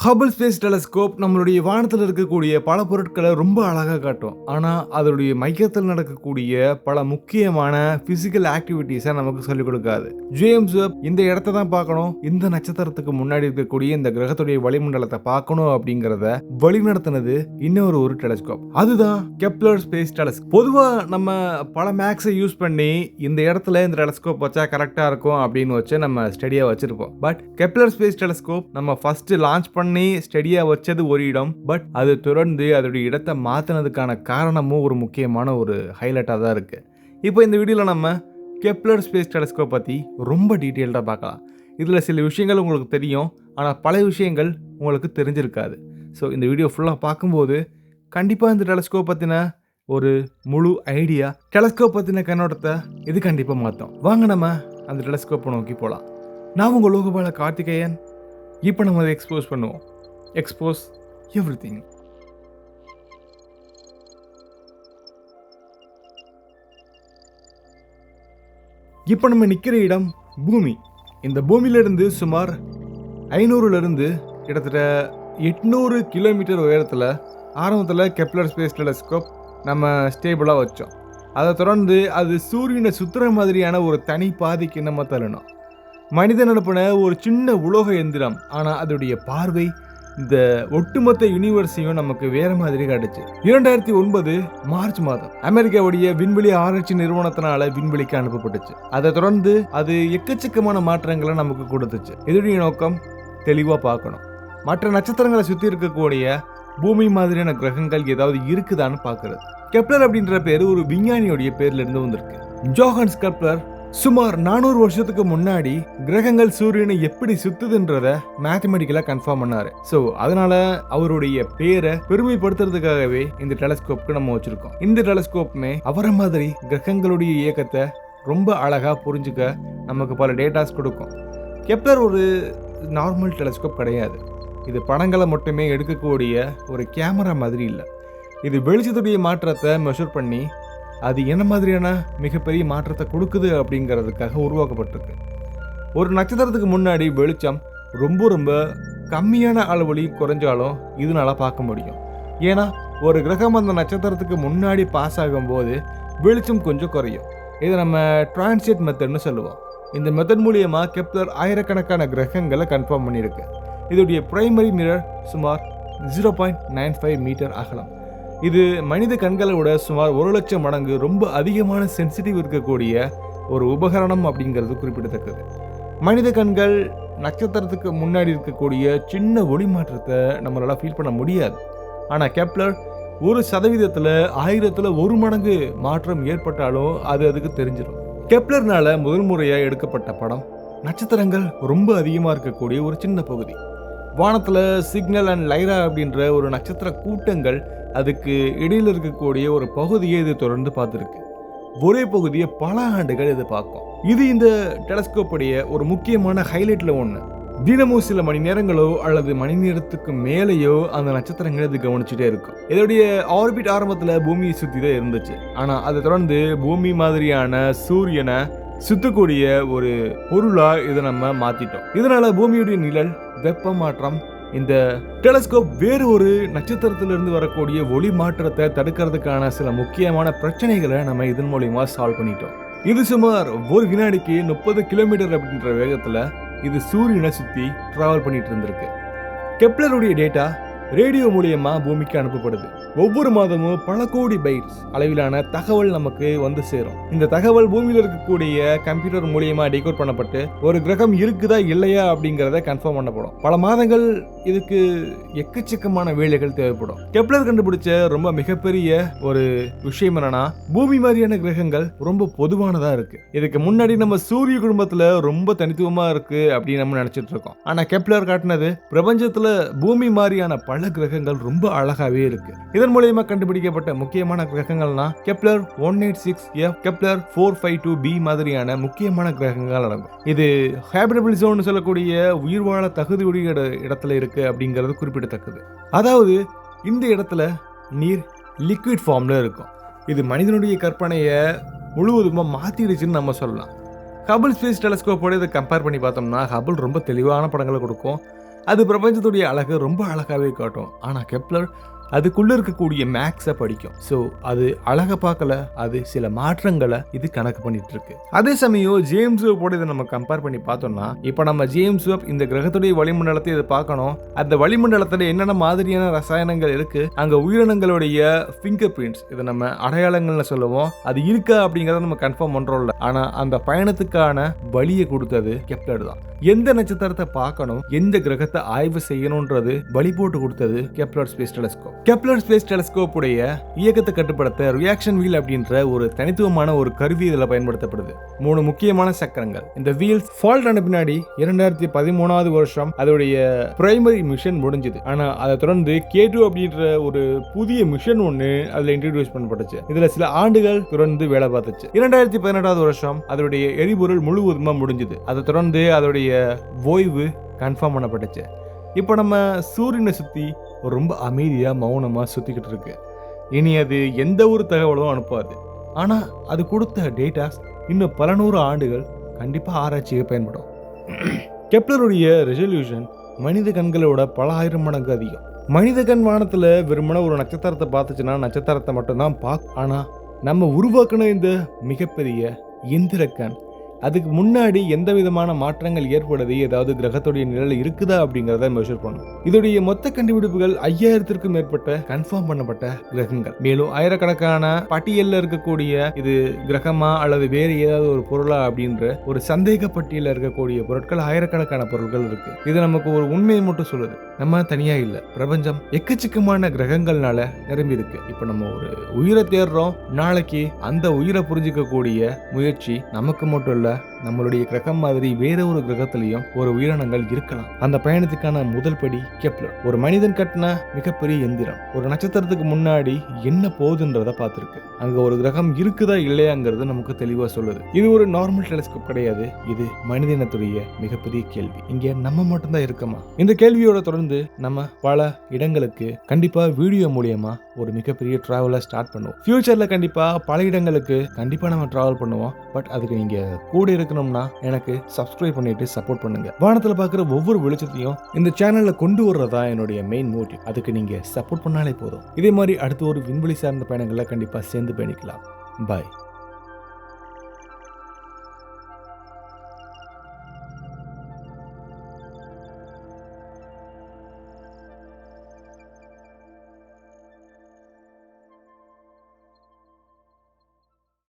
Hubble space telescope நம்மளுடைய வானத்தில் இருக்கக்கூடிய பல பொருட்களை ரொம்ப அழகாக காட்டும். ஆனால் அதனுடைய மையத்தில் நடக்கக்கூடிய பல முக்கியமான பிசிக்கல் ஆக்டிவிட்டீஸை நமக்கு சொல்லிக் கொடுக்காது. ஜேம்ஸ் வெப் இந்த இடத்த தான் பார்க்கணும், இந்த நட்சத்திரத்துக்கு முன்னாடி இருக்கக்கூடிய இந்த கிரகத்துடைய வளிமண்டலத்தை பார்க்கணும் அப்படிங்கிறத வழிநடத்தினது இன்னொரு டெலஸ்கோப். அதுதான் கெப்லர் ஸ்பேஸ் டெலஸ்கோப். பொதுவாக நம்ம பல மேக்ஸை யூஸ் பண்ணி இந்த இடத்துல இந்த டெலஸ்கோப் வச்சா கரெக்டாக இருக்கும் அப்படின்னு வச்சு நம்ம ஸ்டடியாக வச்சிருப்போம். பட் கெப்லர் ஸ்பேஸ் டெலஸ்கோப் நம்ம ஃபர்ஸ்ட் லான்ச் பண்ணி ஸ்டடியா வச்சது ஒரு இடம். பட் அது தொடர்ந்து அதோடைய இடத்தை மாத்தினதுக்கான காரணமும் ஒரு முக்கியமான ஒரு ஹைலைட்டா தான் இருக்கு. இப்போ இந்த வீடியோல நம்ம கெப்லர் ஸ்பேஸ் டெலஸ்கோப் பத்தி ரொம்ப டீட்டெயில்டா பார்க்கலாம். இதுல சில விஷயங்கள் உங்களுக்கு தெரியும், ஆனா பல விஷயங்கள் உங்களுக்கு தெரிஞ்சிருக்காது. ஸோ இந்த வீடியோ ஃபுல்லா பார்க்கும்போது கண்டிப்பா இந்த டெலஸ்கோப் பத்தின ஒரு முழு ஐடியா, டெலஸ்கோப் பத்தின கண்ணோட்டத்தை இது கண்டிப்பா மாற்றும். வாங்க நம்ம அந்த டெலஸ்கோப்பை நோக்கி போகலாம். நான் உங்கள் லோகபால கார்த்திகேயன். இப்போ நம்ம அதை எக்ஸ்போஸ் பண்ணுவோம். Expose everything. இப்போ நம்ம நிற்கிற இடம் பூமி. இந்த பூமியிலிருந்து சுமார் 500லிருந்து கிட்டத்தட்ட 800 கிலோமீட்டர் உயரத்தில் ஆரம்பத்தில் கெப்லர் ஸ்பேஸ் டெலஸ்கோப் நம்ம ஸ்டேபிளாக வச்சோம். அதை தொடர்ந்து அது சூரியனை சுற்றுற மாதிரியான ஒரு தனி பாதைக்கு நம்ம தள்ளணும். மனிதன் அனுப்பின ஒரு சின்ன உலோக எந்திரம், ஆனால் அதோடைய பார்வை இந்த ஒட்டுமொத்த யூனிவர்ஸையும் நமக்கு வேற மாதிரி காட்டுச்சு. 2009 மார்ச் மாதம் அமெரிக்காவுடைய விண்வெளி ஆராய்ச்சி நிறுவனத்தினால விண்வெளிக்கு அனுப்பப்பட்டுச்சு. அதை தொடர்ந்து அது எக்கச்சக்கமான மாற்றங்களை நமக்கு கொடுத்துச்சு. இதோடைய நோக்கம் தெளிவா பார்க்கணும், மற்ற நட்சத்திரங்களை சுத்தி இருக்கக்கூடிய பூமி மாதிரியான கிரகங்கள் ஏதாவது இருக்குதான்னு பார்க்கறது. கெப்லர் அப்படின்ற பேரு ஒரு விஞ்ஞானியோடைய பேர்ல இருந்து வந்திருக்கு. ஜோஹன்ஸ் கெப்லர் சுமார் 400 வருஷத்துக்கு முன்னாடி கிரகங்கள் சூரியனை எப்படி சுத்துதுன்றத மேத்தமெட்டிக்கலா கன்ஃபார்ம் பண்ணாரு. சோ அதனால அவருடைய பேரை பெருமைப்படுத்துறதுக்காகவே இந்த டெலஸ்கோப்க்கு நம்ம வச்சிருக்கோம். இந்த டெலஸ்கோப்புமே அவரை மாதிரி கிரகங்களுடைய இயக்கத்தை ரொம்ப அழகா புரிஞ்சுக்க நமக்கு பல டேட்டாஸ் கொடுக்கும். கெப்லர் ஒரு நார்மல் டெலஸ்கோப் கிடையாது. இது படங்களை மட்டுமே எடுக்கக்கூடிய ஒரு கேமரா மாதிரி இல்லை. இது வெளிச்சத்துடைய மாற்றத்தை மெஷர் பண்ணி அது என்ன மாதிரியான மிகப்பெரிய மாற்றத்தை கொடுக்குது அப்படிங்கிறதுக்காக உருவாக்கப்பட்டிருக்கு. ஒரு நட்சத்திரத்துக்கு முன்னாடி வெளிச்சம் ரொம்ப ரொம்ப கம்மியான அளவுலி குறைஞ்சாலும் இதனால பார்க்க முடியும். ஏன்னா ஒரு கிரகம் அந்த நட்சத்திரத்துக்கு முன்னாடி பாஸ் ஆகும்போது வெளிச்சம் கொஞ்சம் குறையும். இதை நம்ம டிரான்சிட் மெத்தட்னு சொல்லுவோம். இந்த மெத்தட் மூலியமா கெப்லர் ஆயிரக்கணக்கான கிரகங்களை கன்ஃபார்ம் பண்ணியிருக்கு. இதோடைய பிரைமரி மிரர் சுமார் 0.95 மீட்டர் அகலம். இது மனித கண்களை விட சுமார் 1,00,000 மடங்கு ரொம்ப அதிகமான சென்சிட்டிவ் இருக்கக்கூடிய ஒரு உபகரணம் அப்படிங்கிறது குறிப்பிடத்தக்கது. மனித கண்கள் நட்சத்திரத்துக்கு முன்னாடி இருக்கக்கூடிய சின்ன ஒளி மாற்றத்தை நம்மளால ஃபீல் பண்ண முடியாது. ஆனால் கெப்லர் 1% 1000ல் 1 மடங்கு மாற்றம் ஏற்பட்டாலும் அது அதுக்கு தெரிஞ்சிடும். கெப்லர்னால முதல் முறையாக எடுக்கப்பட்ட படம் நட்சத்திரங்கள் ரொம்ப அதிகமாக இருக்கக்கூடிய ஒரு சின்ன பகுதி. வானத்தில் சிக்னல் அண்ட் லைரா அப்படின்ற ஒரு நட்சத்திர கூட்டங்கள் அதுக்கு இடையில் இருக்கக்கூடிய ஒரு பகுதியை இது தொடர்ந்து பார்த்துருக்கு. ஒரே பகுதியை பல ஆண்டுகள் இது பார்க்கும். இது இந்த டெலஸ்கோப்புடைய ஒரு முக்கியமான ஹைலைட்ல ஒன்று. தினமும் சில மணி நேரங்களோ அல்லது மணி நேரத்துக்கு மேலேயோ அந்த நட்சத்திரங்கள் இது கவனிச்சுட்டே இருக்கும். இதோடைய ஆர்பிட் ஆரம்பத்தில் பூமியை சுற்றி தான் இருந்துச்சு. ஆனால் அதை தொடர்ந்து பூமி மாதிரியான சூரியனை சுத்தக்கூடிய ஒரு பொருளா இதை நம்ம மாத்திட்டோம். இதனால பூமியுடைய நிழல், வெப்ப மாற்றம், இந்த டெலஸ்கோப் வேறு ஒரு நட்சத்திரத்திலிருந்து வரக்கூடிய ஒளி மாற்றத்தை தடுக்கிறதுக்கான சில முக்கியமான பிரச்சனைகளை நம்ம இதன் மூலியமா சால்வ் பண்ணிட்டோம். இது சுமார் ஒரு வினாடிக்கு 30 கிலோமீட்டர் அப்படின்ற வேகத்துல இது சூரியனை சுத்தி டிராவல் பண்ணிட்டு இருந்திருக்கு. கெப்லருடைய டேட்டா ரேடியோ மூலியமா பூமிக்கு அனுப்பப்படுது. ஒவ்வொரு மாதமும் பல கோடி பைட்ஸ் அளவிலான தகவல் நமக்கு வந்து சேரும். இந்த தகவல் பூமியில் இருக்கக்கூடிய கம்ப்யூட்டர் மூலியமா டிகோட் பண்ணப்பட்டு ஒரு கிரகம் இருக்குதா இல்லையா அப்படிங்கறத கன்ஃபார்ம் பண்ணப்படும். பல மாதங்கள் இதுக்கு எக்கச்சக்கமான வேலைகள் தேவைப்படும். கெப்லர் கண்டுபிடிச்ச ரொம்ப மிகப்பெரிய ஒரு விஷயம் என்னன்னா, பூமி மாதிரியான கிரகங்கள் ரொம்ப பொதுவானதா இருக்கு. இதுக்கு முன்னாடி நம்ம சூரிய குடும்பத்துல ரொம்ப தனித்துவமா இருக்கு அப்படின்னு நம்ம நினைச்சிட்டு இருக்கோம். ஆனா கெப்லர் காட்டினது பிரபஞ்சத்துல பூமி மாதிரியான பல கிரகங்கள் ரொம்ப அழகாவே இருக்கு. இதன் மூலமா கண்டுபிடிக்கப்பட்ட முக்கியமான கிரகங்கள்னா கெப்லர் 186F, கெப்லர் 452b மாதிரியான முக்கியமான கிரகங்கள் அடங்கும். இது ஹேபிட்டபிள் ஜோன் சொல்லக்கூடிய உயிர் வாழ தகுதியுடைய இடத்துல இருக்கு அப்படிங்கிறது குறிப்பிடத்தக்கது. அதாவது இந்த இடத்துல நீர் லிக்விட் ஃபார்ம்ல இருக்கும். இது மனிதனுடைய கற்பனையை முழுவதுமா மாத்திடுச்சுன்னு நம்ம சொல்லலாம். ஹபிள் ஸ்பேஸ் டெலஸ்கோப்போட இதை கம்பேர் பண்ணி பார்த்தோம்னா ஹபிள் ரொம்ப தெளிவான படங்களை கொடுக்கும். அது பிரபஞ்சத்துடைய அழகை ரொம்ப அழகாவே காட்டும். ஆனா கெப்லர் அதுக்குள்ள இருக்கக்கூடிய மேக்ஸை படிக்கும். ஸோ அது அழகை பார்க்கல, அது சில மாற்றங்களை இது கணக்கு பண்ணிட்டு இருக்கு. அதே சமயம் ஜேம்ஸ் வெப்போட இதை நம்ம கம்பேர் பண்ணி பார்த்தோம்னா, இப்போ நம்ம ஜேம்ஸ் வெப் இந்த கிரகத்துடைய வளிமண்டலத்தை இதை பார்க்கணும். அந்த வளிமண்டலத்தில் என்னென்ன மாதிரியான ரசாயனங்கள் இருக்கு, அங்க உயிரினங்களுடைய ஃபிங்கர் பிரிண்ட்ஸ், இதை நம்ம அடையாளங்கள்னு சொல்லுவோம், அது இருக்கா அப்படிங்கறத நம்ம கன்ஃபார்ம் பண்றோம்ல. ஆனா அந்த பயணத்துக்கான வழியை கொடுத்தது கெப்லர் தான். எந்த நட்சத்திரத்தை பார்க்கணும், எந்த கிரகத்தை ஆய்வு செய்யணும்ன்றது வழி போட்டு கொடுத்தது Kepler space telescope. Kepler space telescope உடைய இயக்கத்தை கட்டுப்படுத்த ரியாக்ஷன் வீல் அப்படின்ற ஒரு தனித்துவமான ஒரு கருவி இதில் பயன்படுத்தப்படுது. 3 முக்கியமான சக்கரங்கள். இந்த வீல் ஃபால்ட் ஆன பின்னாடி 2013 வருஷம் அதோடைய பிரைமரி மிஷன் முடிஞ்சது. ஆனா அதை தொடர்ந்து K2 அப்படின்ற ஒரு புதிய மிஷன் ஒன்று அதுல இன்ட்ரோடியூஸ் பண்ணப்பட்டுச்சு. இதுல சில ஆண்டுகள் தொடர்ந்து வேலை பார்த்துச்சு. 2018 வருஷம் அதோடைய எரிபொருள் முழுவதுமா முடிஞ்சது. அதை தொடர்ந்து அதோடைய ஓய்வு கன்ஃபார்ம் பண்ணப்பட்டுச்சு. இப்போ நம்ம சூரியனை சுற்றி ஒரு ரொம்ப அமைதியாக மௌனமாக சுற்றிக்கிட்டு இருக்கு. இனி அது எந்த ஒரு தகவலும் அனுப்பாது. ஆனால் அது கொடுத்த டேட்டாஸ் இன்னும் பல 100 ஆண்டுகள் கண்டிப்பாக ஆராய்ச்சிக்கு பயன்படும். கெப்லருடைய ரெசல்யூஷன் மனித கண்களோட பல 1000 மடங்கு அதிகம். மனித கண் வானத்தில் வெறுமன ஒரு நட்சத்திரத்தை பார்த்துச்சுன்னா நட்சத்திரத்தை மட்டும்தான் பார்க்கும். ஆனால் நம்ம உருவாக்கின இந்த மிகப்பெரிய எந்திர கண், அதுக்கு முன்னாடி எந்த விதமான மாற்றங்கள் ஏற்படுது, ஏதாவது கிரகத்துடைய நிழல் இருக்குதா அப்படிங்கறத மெஷர் பண்ணும். இதோடைய மொத்த கண்டுபிடிப்புகள் 5000க்கும் மேற்பட்ட கன்ஃபார்ம் பண்ணப்பட்ட கிரகங்கள். மேலும் ஆயிரக்கணக்கான பட்டியல்ல இருக்கக்கூடிய இது கிரகமா அல்லது வேறு ஏதாவது ஒரு பொருளா அப்படின்ற ஒரு சந்தேக பட்டியல இருக்கக்கூடிய பொருட்கள் ஆயிரக்கணக்கான பொருட்கள் இருக்கு. இது நமக்கு ஒரு உண்மையை மட்டும் சொல்லுது, நம்ம தனியா இல்ல, பிரபஞ்சம் எக்கச்சக்கமான கிரகங்கள்னால நிரம்பி இருக்கு. இப்ப நம்ம ஒரு உயிரை தேடுறோம், நாளைக்கு அந்த உயிரை புரிஞ்சுக்க கூடிய முயற்சி நமக்கு மட்டும் இல்ல, நம்மளுடைய கிரகம் மாதிரி வேற ஒரு கிரகத்திலையும் ஒரு உயிரினங்கள் இருக்கலாம். அந்த பயணத்துக்கான முதல் படி கெப்லர். ஒரு மனிதன் கட்டின மிகப்பெரிய எந்திரம் ஒரு நட்சத்திரத்துக்கு முன்னாடி என்ன போகுதுன்றத பார்த்திருக்கு. அங்க ஒரு கிரகம் இருக்குதா இல்லையாங்கிறது நமக்கு தெளிவா சொல்லுது. இது ஒரு நார்மல் டெலிஸ்கோப் கிடையாது, இது மனித இனத்துடைய மிகப்பெரிய கேள்வி. இங்க நம்ம மட்டும்தான் இருக்கமா? இந்த கேள்வியோட தொடர்ந்து நம்ம பல இடங்களுக்கு கண்டிப்பா வீடியோ மூலியமா ஒரு மிகப்பெரிய டிராவலை ஸ்டார்ட் பண்ணுவோம். ஃபியூச்சர்ல கண்டிப்பா பல இடங்களுக்கு கண்டிப்பா நம்ம டிராவல் பண்ணுவோம். பட் அதுக்கு நீங்க கூட இருக்கணும்னா எனக்கு சப்ஸ்கிரைப் பண்ணிட்டு சப்போர்ட் பண்ணுங்க. வானத்துல பாக்குற ஒவ்வொரு வெளிச்சத்தையும் இந்த சேனல்ல கொண்டு வர்றதா என்னுடைய மெயின் மோட்டிவ். அதுக்கு நீங்க சப்போர்ட் பண்ணாலே போதும். இதே மாதிரி அடுத்து ஒரு விண்வெளி சார்ந்த பயணங்களை கண்டிப்பா சேர்ந்து பயணிக்கலாம். பாய்.